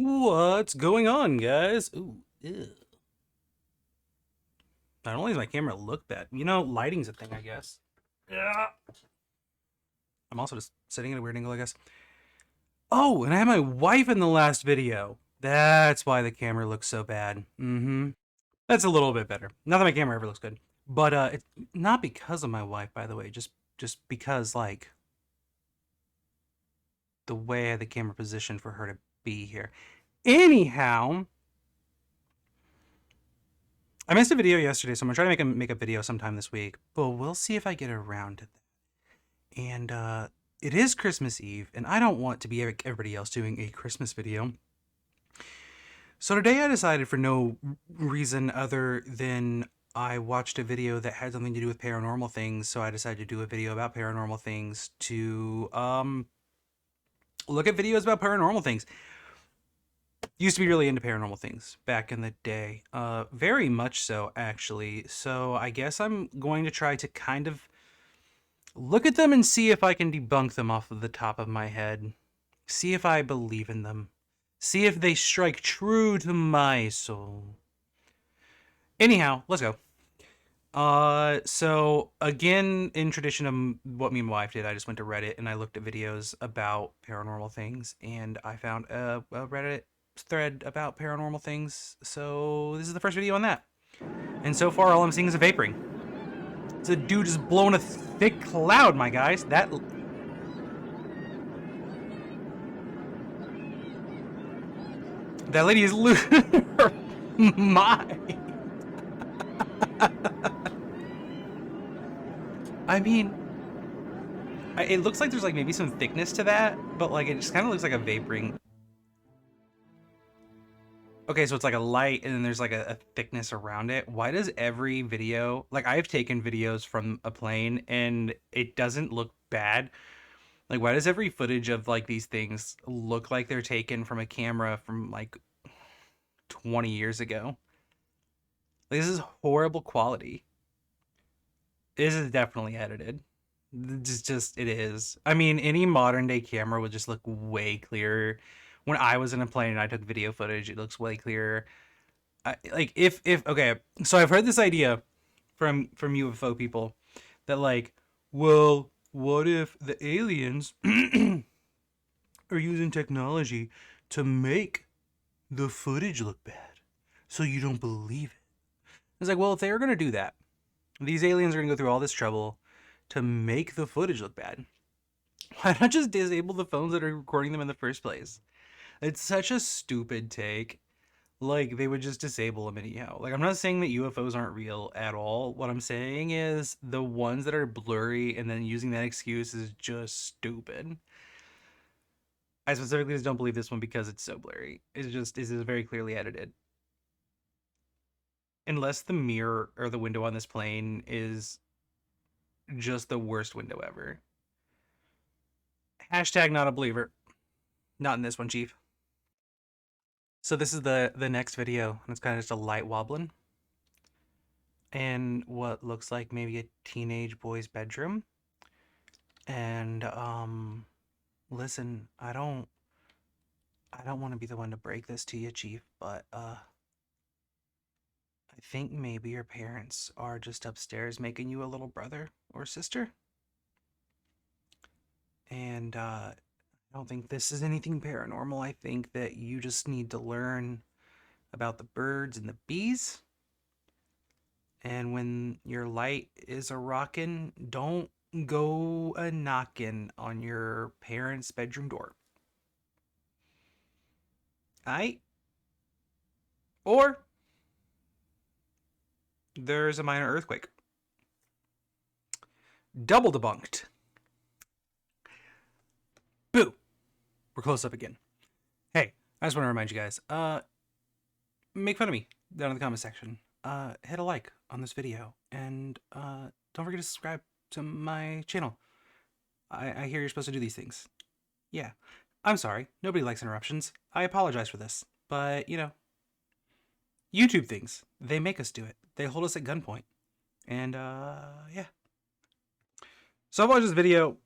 What's going on, guys? Ooh, ew. Not only does my camera look bad, lighting's a thing, I guess. Yeah. I'm also just sitting at a weird angle, I guess. Oh, and I had my wife in the last video. That's why the camera looks so bad. That's a little bit better. Not that my camera ever looks good, but it's not because of my wife, by the way. Just because like the way the camera positioned for her to be here. Anyhow, I missed a video yesterday, so I'm gonna try to make a video sometime this week. But we'll see if I get around to that. And it is Christmas Eve, and I don't want to be like everybody else doing a Christmas video. So today I decided, for no reason other than I watched a video that had something to do with paranormal things, so I decided to do a video about paranormal things to look at videos about paranormal things. Used to be really into paranormal things back in the day. Very much so, actually. So I guess I'm going to try to kind of look at them and see if I can debunk them off of the top of my head. See if I believe in them. See if they strike true to my soul. Anyhow, let's go. So again, in tradition of what me and my wife did, I just went to Reddit and I looked at videos about paranormal things, and I found a Reddit thread about paranormal things. So this is the first video on that. And so far, all I'm seeing is a vaporing. It's a dude just blowing a thick cloud, my guys. That lady is losing her mind. I mean, it looks like there's like maybe some thickness to that, but like it just kind of looks like a vaporing. Okay, so it's like a light and then there's like a thickness around it. Why does every video, like I've taken videos from a plane and it doesn't look bad. Like why does every footage of like these things look like they're taken from a camera from like 20 years ago? Like, this is horrible quality. This is definitely edited. It is. I mean, any modern day camera would just look way clearer. When I was in a plane and I took video footage, it looks way clearer. Like if okay, so I've heard this idea from UFO people that like, well, what if the aliens are using technology to make the footage look bad so you don't believe it? It's like, well, if they were gonna do that, these aliens are gonna go through all this trouble to make the footage look bad. Why not just disable the phones that are recording them in the first place? It's such a stupid take. Like, they would just disable them anyhow. Like, I'm not saying that UFOs aren't real at all. What I'm saying is the ones that are blurry and then using that excuse is just stupid. I specifically just don't believe this one because it's so blurry. It is very clearly edited. Unless the mirror or the window on this plane is just the worst window ever. Hashtag not a believer. Not in this one, Chief. So this is the next video, and it's kind of just a light wobbling. And what looks like maybe a teenage boy's bedroom. And listen, I don't want to be the one to break this to you, Chief, but I think maybe your parents are just upstairs making you a little brother or sister. And I don't think this is anything paranormal. I think that you just need to learn about the birds and the bees. And when your light is a rockin', don't go a knockin' on your parents' bedroom door. Aight? Or there's a minor earthquake. Double debunked. Boo! We're close up again. Hey, I just want to remind you guys, make fun of me down in the comment section. Hit a like on this video, and don't forget to subscribe to my channel. I hear you're supposed to do these things. Yeah, I'm sorry. Nobody likes interruptions. I apologize for this, but YouTube things, they make us do it. They hold us at gunpoint, and yeah. So I watched this video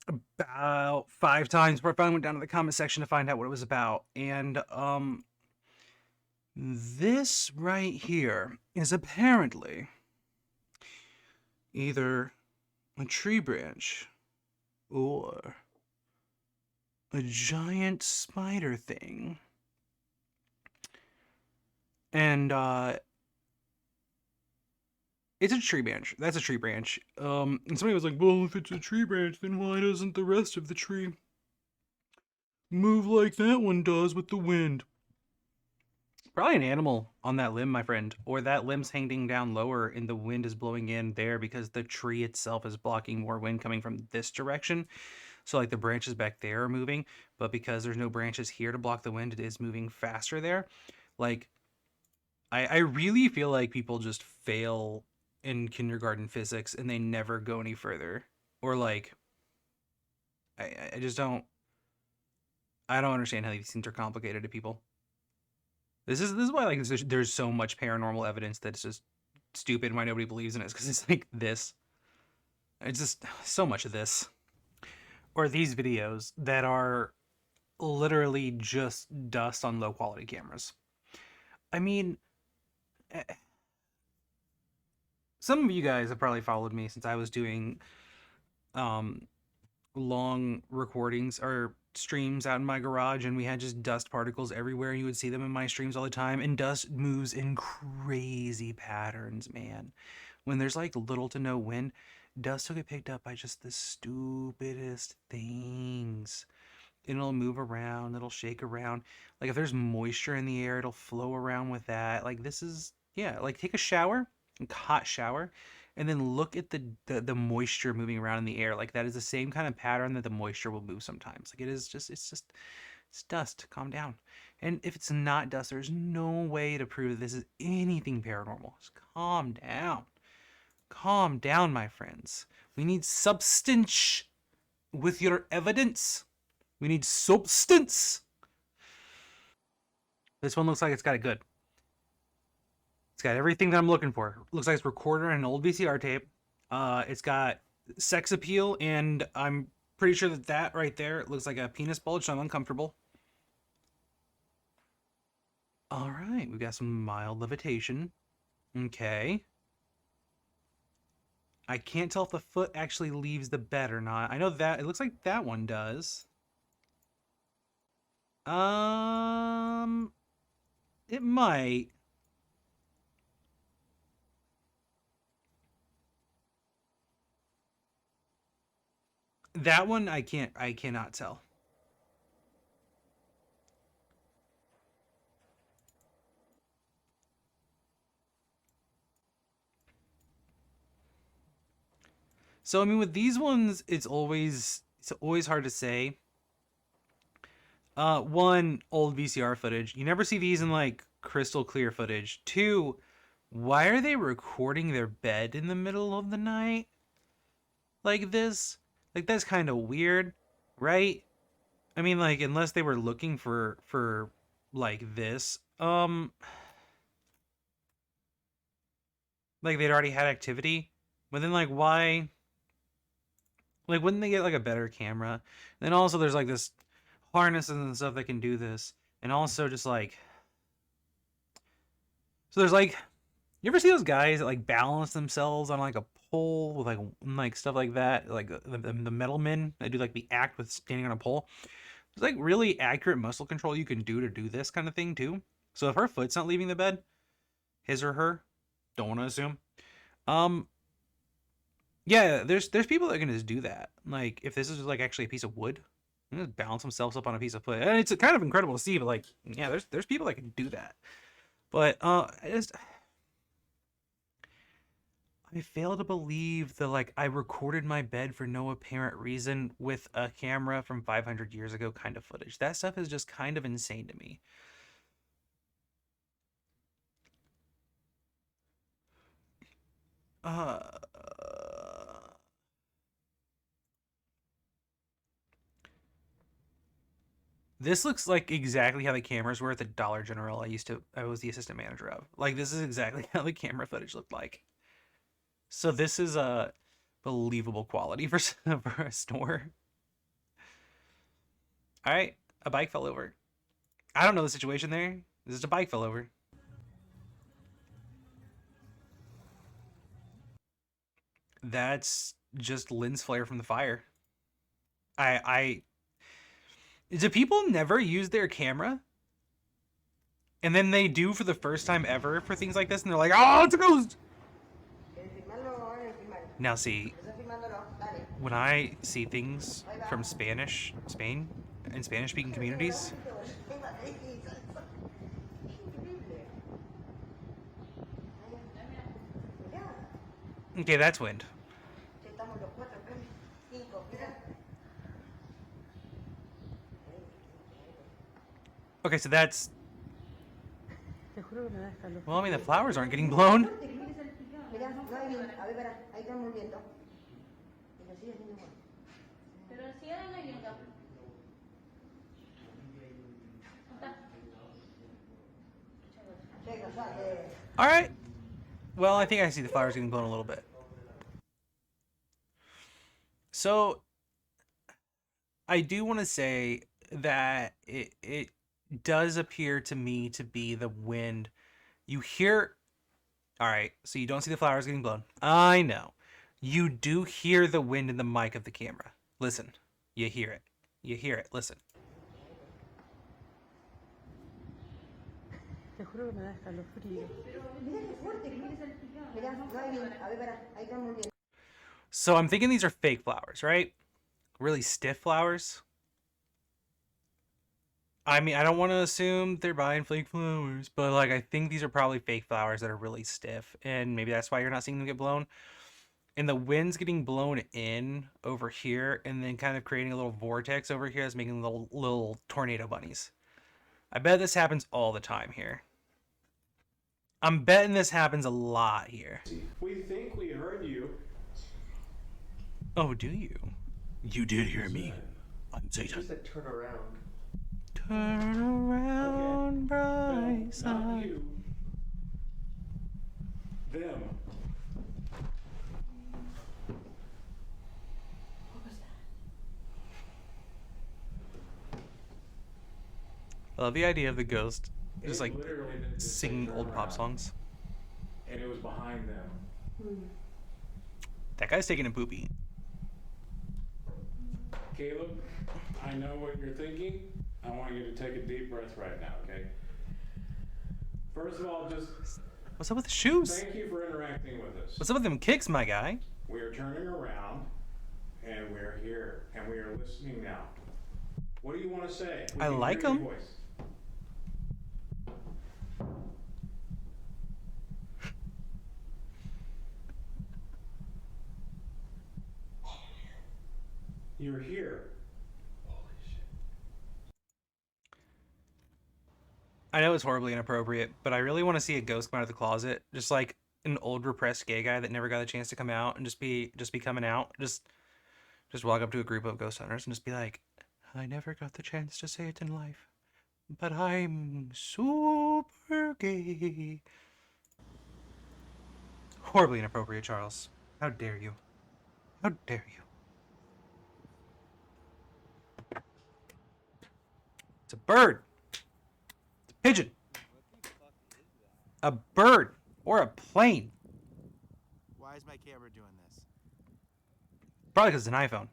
about 5 times before I finally went down to the comment section to find out what it was about. And this right here is apparently either a tree branch or a giant spider thing. And it's a tree branch. That's a tree branch. And somebody was like, well, if it's a tree branch, then why doesn't the rest of the tree move like that one does with the wind? Probably an animal on that limb, my friend. Or that limb's hanging down lower and the wind is blowing in there because the tree itself is blocking more wind coming from this direction. So like the branches back there are moving, but because there's no branches here to block the wind, it is moving faster there. Like I really feel like people just fail in kindergarten physics and they never go any further. Or like I just don't understand how these things are complicated to people. This is why like there's so much paranormal evidence that's just stupid and why nobody believes in it, because it's like this. It's just so much of this. Or these videos that are literally just dust on low quality cameras. I mean, eh, some of you guys have probably followed me since I was doing um long recordings or streams out in my garage, and we had just dust particles everywhere. You would see them in my streams all the time, and dust moves in crazy patterns, man. When there's like little to no wind, dust will get picked up by just the stupidest things. And it'll move around, it'll shake around. Like if there's moisture in the air, it'll flow around with that. Like this is, yeah, like take a shower, a hot shower, and then look at the moisture moving around in the air. Like that is the same kind of pattern that the moisture will move sometimes. Like it is just it's dust. Calm down. And if it's not dust, there's no way to prove that this is anything paranormal. Just calm down. Calm down, my friends. We need substance with your evidence. We need substance. This one looks like it's got it good. It's got everything that I'm looking for. Looks like it's recorded on an old VCR tape. It's got sex appeal, and I'm pretty sure that that right there looks like a penis bulge, so I'm uncomfortable. All right, we've got some mild levitation. Okay. I can't tell if the foot actually leaves the bed or not. I know that it looks like that one does. Um, it might. That one I cannot tell. So I mean with these ones it's always hard to say. One, old VCR footage. You never see these in like crystal clear footage. Two, why are they recording their bed in the middle of the night like this? Like that's kind of weird, right? I mean like unless they were looking for like this, like they'd already had activity. But then like why, like wouldn't they get like a better camera? And then also there's like this harnesses and stuff that can do this. And also just like, so there's like, you ever see those guys that like balance themselves on like a pole with like stuff like that, like the metal men that do like the act with standing on a pole? There's like really accurate muscle control you can do to do this kind of thing too. So if her foot's not leaving the bed, his or her, don't want to assume. Um, yeah, there's people that can just do that. Like if this is like actually a piece of wood, they just balance themselves up on a piece of foot, and it's kind of incredible to see. But like, yeah, there's people that can do that. But I fail to believe that like I recorded my bed for no apparent reason with a camera from 500 years ago kind of footage. That stuff is just kind of insane to me. Uh, this looks like exactly how the cameras were at the Dollar General I was the assistant manager of. Like this is exactly how the camera footage looked like. So this is a believable quality for for a store. All right, a bike fell over. I don't know the situation there. This is a bike fell over. That's just lens flare from the fire. I do people never use their camera? And then they do for the first time ever for things like this, and they're like, oh, it's a ghost! Now see, when I see things from Spain, in Spanish-speaking communities, okay, that's wind. Okay, so that's... Well, I mean, the flowers aren't getting blown. All right. Well, I think I see the flowers getting blown a little bit. So, I do want to say that it does appear to me to be the wind. You hear... All right, so you don't see the flowers getting blown. I know. You do hear the wind in the mic of the camera. Listen. You hear it. You hear it. Listen. So I'm thinking these are fake flowers, right? Really stiff flowers. I mean, I don't want to assume they're buying fake flowers, but like I think these are probably fake flowers that are really stiff, and maybe that's why you're not seeing them get blown. And the wind's getting blown in over here, and then kind of creating a little vortex over here that's making little tornado bunnies. I bet this happens all the time here. I'm betting this happens a lot here. We think we heard you. Oh, do you? You did hear me. I'm Satan. She said turn around. Turn around, bright side. Not you. Them. What was that? I love the idea of the ghost just It like literally didn't just say singing turn old pop around. songs. And it was behind them. That guy's taking a poopy. Caleb, I know what you're thinking. I want you to take a deep breath right now, okay? First of all, just What's up with the shoes? thank you for interacting with us. What's up with them kicks, my guy? We are turning around, and we're here, and we are listening now. What do you want to say? We I can like hear your 'em. voice. You're here. Holy shit. I know it's horribly inappropriate, but I really want to see a ghost come out of the closet, just like an old repressed gay guy that never got a chance to come out, and just be coming out, just walk up to a group of ghost hunters and just be like, I never got the chance to say it in life, but I'm super gay. Horribly inappropriate, Charles. How dare you? How dare you? It's a bird. It's a pigeon. A bird or a plane. Why is my camera doing this? Probably because it's an iPhone.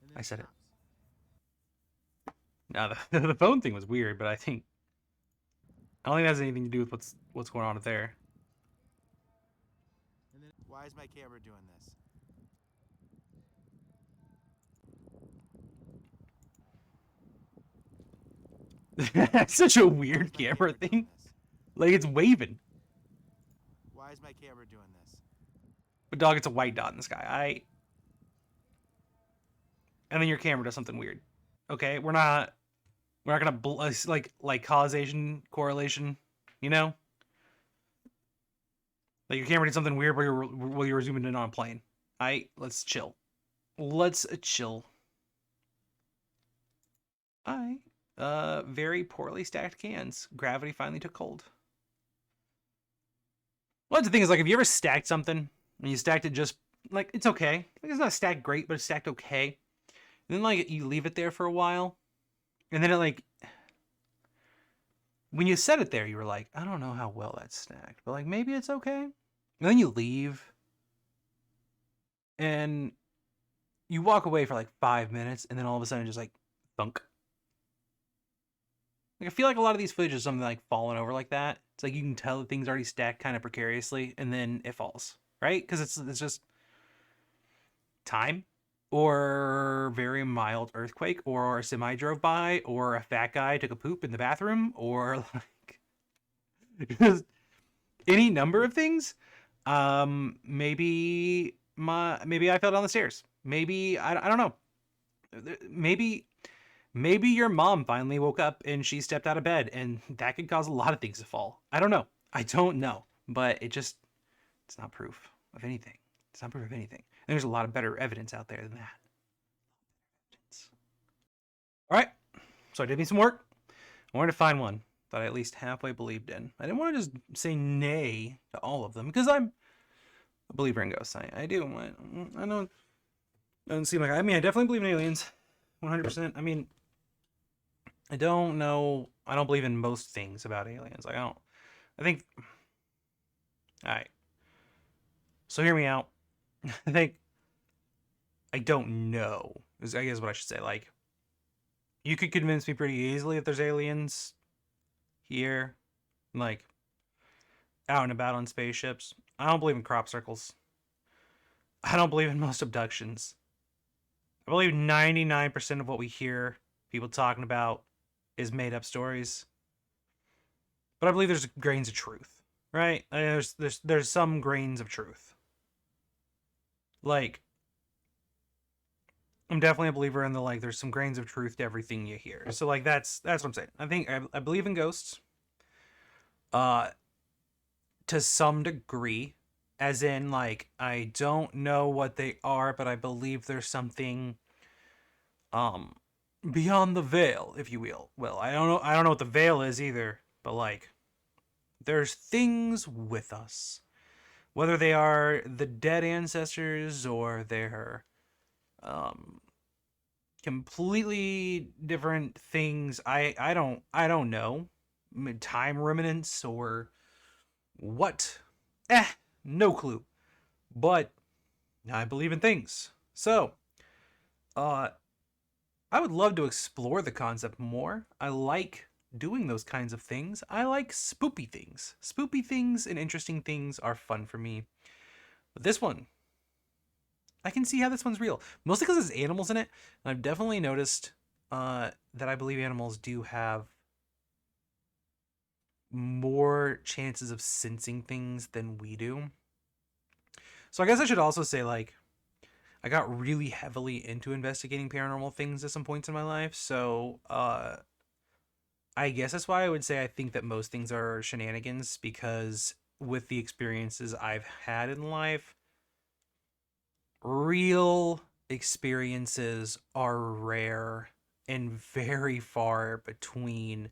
And then I said it. stops. No, the phone thing was weird, but I don't think it has anything to do with what's going on up there. And then why is my camera doing this? That's such a Why weird is my camera doing thing. this? Like it's waving. Why is my camera doing this? But dog, it's a white dot in the sky. And then your camera does something weird. Okay, we're not gonna like causation correlation, you know? Like your camera did something weird while you were zooming in on a plane. Let's chill. Let's chill. Very poorly stacked cans. Gravity finally took hold. Well, the thing is, like, if you ever stacked something and you stacked it just like it's okay. Like, it's not stacked great, but it's stacked okay. And then like you leave it there for a while, and then it like when you set it there, you were like, I don't know how well that's stacked, but like maybe it's okay. And then you leave, and you walk away for like 5 minutes, and then all of a sudden just like thunk. Like I feel like a lot of these footage is something like falling over like that. It's like you can tell that things already stacked kind of precariously, and then it falls, right? Because it's just time, or very mild earthquake, or a semi drove by, or a fat guy took a poop in the bathroom, or like just any number of things. Maybe I fell down the stairs. Maybe I don't know. Maybe your mom finally woke up and she stepped out of bed, and that could cause a lot of things to fall. I don't know. I don't know, but it's not proof of anything. It's not proof of anything. And there's a lot of better evidence out there than that. All right, so I did me some work. I wanted to find one that I at least halfway believed in. I didn't want to just say nay to all of them because I'm a believer in ghosts. I do. I know it doesn't seem like I mean I definitely believe in aliens, 100%. I mean I don't know. I don't believe in most things about aliens. I don't. I think. All right. So hear me out. I think. I don't know. Is I guess what I should say. Like, you could convince me pretty easily that there's aliens here, like out and about on spaceships. I don't believe in crop circles. I don't believe in most abductions. I believe 99% of what we hear people talking about is made up stories. But I believe there's grains of truth, right? There's some grains of truth. Like, I'm definitely a believer in the like. There's some grains of truth to everything you hear. So like that's what I'm saying. I think I believe in ghosts, uh, to some degree, as in like I don't know what they are, but I believe there's something, um, beyond the veil, if you will. Well, I don't know what the veil is either, but like there's things with us, whether they are the dead ancestors or they're um completely different things. I don't know. Time remnants or what? Eh, no clue. But I believe in things. So, uh I would love to explore the concept more. I like doing those kinds of things. I like spoopy things. Spoopy things and interesting things are fun for me. But this one, I can see how this one's real. Mostly because there's animals in it. And I've definitely noticed that I believe animals do have more chances of sensing things than we do. So I guess I should also say, like, I got really heavily into investigating paranormal things at some points in my life. So I guess that's why I would say I think that most things are shenanigans, because with the experiences I've had in life, real experiences are rare and very far between,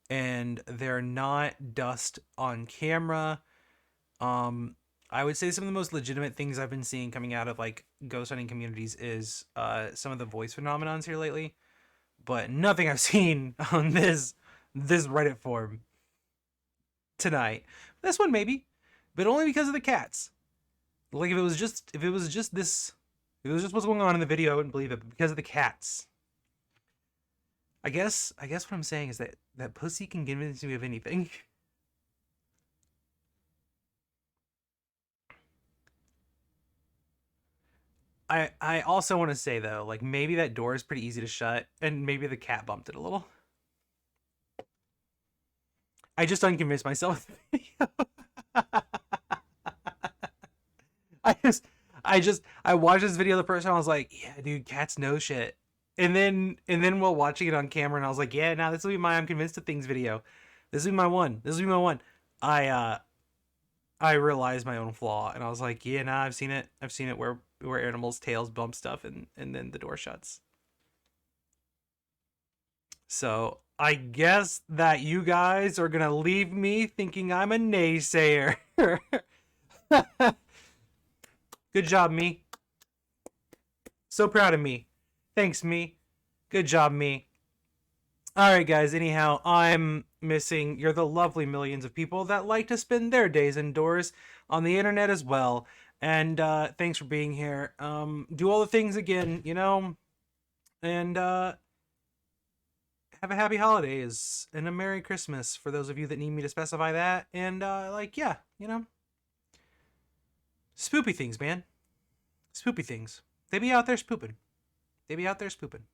and they're not dust on camera. um I would say some of the most legitimate things I've been seeing coming out of like ghost hunting communities is some of the voice phenomenons here lately, but nothing I've seen on this Reddit forum tonight. This one maybe, but only because of the cats. Like if it was just what's going on in the video, I wouldn't believe it. But because of the cats, I guess what I'm saying is that pussy can convince me of anything. I also want to say though, like maybe that door is pretty easy to shut, and maybe the cat bumped it a little. I just unconvinced myself. I just, I watched this video the first time. I was like, yeah, dude, cats know shit. And then while watching it on camera, and I was like, yeah, now this will be my I'm convinced of things video. This will be my one. This will be my one. I I realized my own flaw, and I was like, yeah, nah, I've seen it. I've seen it where animals' tails bump stuff, and then the door shuts. So I guess that you guys are gonna leave me thinking I'm a naysayer. Good job, me. So proud of me. Thanks, me. Good job, me. All right, guys. Anyhow, I'm missing. You're the lovely millions of people that like to spend their days indoors on the internet as well. And thanks for being here. Do all the things again, and have a happy holidays and a Merry Christmas for those of you that need me to specify that. And yeah, spoopy things, man. Spoopy things. They be out there spooping. They be out there spooping.